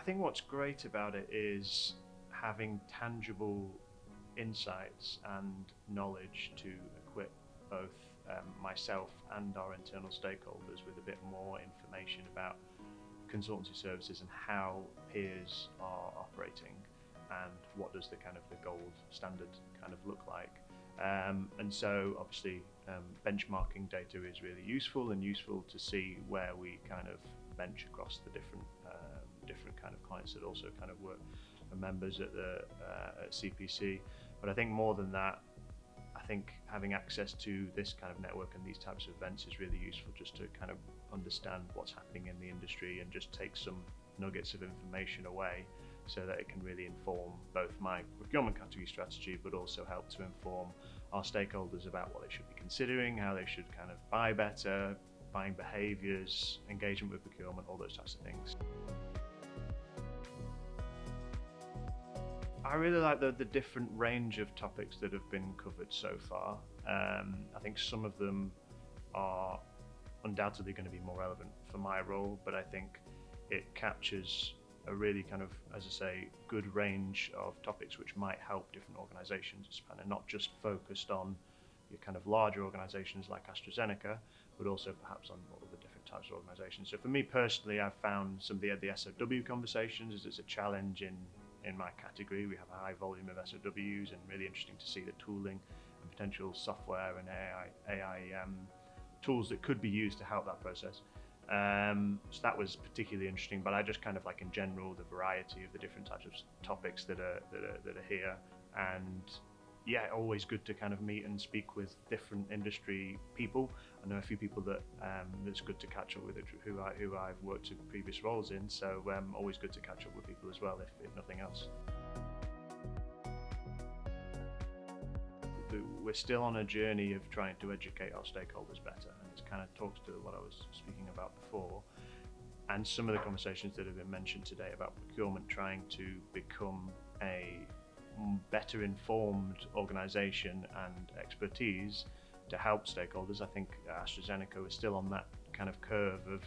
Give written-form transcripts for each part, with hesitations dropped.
think what's great about it is having tangible insights and knowledge to equip both myself and our internal stakeholders with a bit more information about consultancy services and how peers are operating and what does the kind of the gold standard kind of look like. And so obviously benchmarking data is really useful to see where we kind of bench across the different kind of clients that also kind of work and members at the at CPC. But I think more than that, I think having access to this kind of network and these types of events is really useful just to kind of understand what's happening in the industry and just take some nuggets of information away so that it can really inform both my procurement category strategy, but also help to inform our stakeholders about what they should be considering, how they should kind of buy better, buying behaviours, engagement with procurement, all those types of things. I really like the different range of topics that have been covered so far. I think some of them are undoubtedly going to be more relevant for my role, but I think it captures a really kind of, as I say, good range of topics which might help different organisations, and not just focused on your kind of larger organisations like AstraZeneca, but also perhaps on all the different types of organisations. So for me personally, I've found some of the SOW conversations as it's a challenge in my category. We have a high volume of SOWs, and really interesting to see the tooling and potential software and AI tools that could be used to help that process. So that was particularly interesting, but I just kind of like in general the variety of the different types of topics that are here, and yeah, always good to kind of meet and speak with different industry people. I know a few people that that's good to catch up with, who I've worked in previous roles in, so always good to catch up with people as well, if nothing else. We're still on a journey of trying to educate our stakeholders better, and it kind of talks to what I was speaking about before, and some of the conversations that have been mentioned today about procurement trying to become a better informed organisation and expertise to help stakeholders. I think AstraZeneca is still on that kind of curve of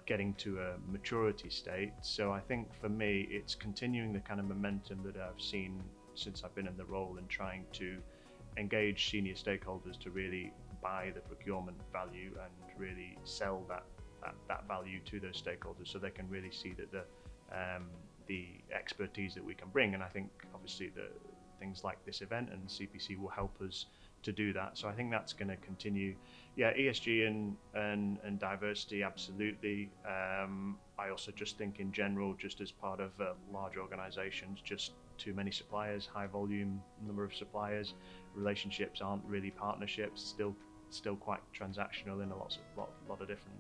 getting to a maturity state. So I think for me, it's continuing the kind of momentum that I've seen since I've been in the role, and trying to engage senior stakeholders to really buy the procurement value and really sell that value to those stakeholders, so they can really see that the expertise that we can bring. And I think obviously the things like this event and CPC will help us to do that. So I think that's going to continue. Yeah, ESG and diversity, absolutely. I also just think in general, just as part of large organizations, just too many suppliers, high volume number of suppliers, relationships aren't really partnerships, still quite transactional in a lot of different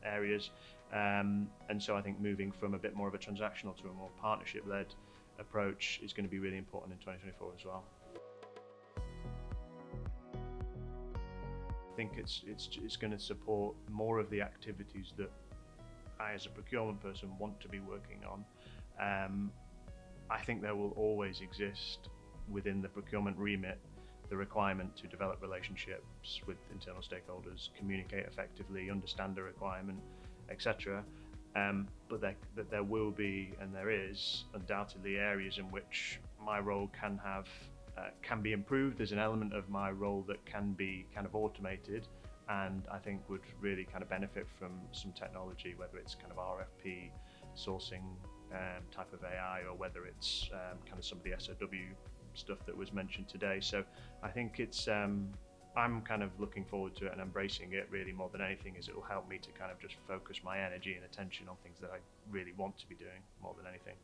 areas, and so I think moving from a bit more of a transactional to a more partnership-led approach is going to be really important in 2024 as well. I think it's going to support more of the activities that I, as a procurement person, want to be working on. I think there will always exist within the procurement remit the requirement to develop relationships with internal stakeholders, communicate effectively, understand the requirement, etc. But there will be, and there is undoubtedly, areas in which my role can be improved. There's an element of my role that can be kind of automated, and I think would really kind of benefit from some technology, whether it's kind of RFP sourcing type of AI, or whether it's kind of some of the SOW stuff that was mentioned today. So I think it's I'm kind of looking forward to it and embracing it really more than anything, as it will help me to kind of just focus my energy and attention on things that I really want to be doing more than anything.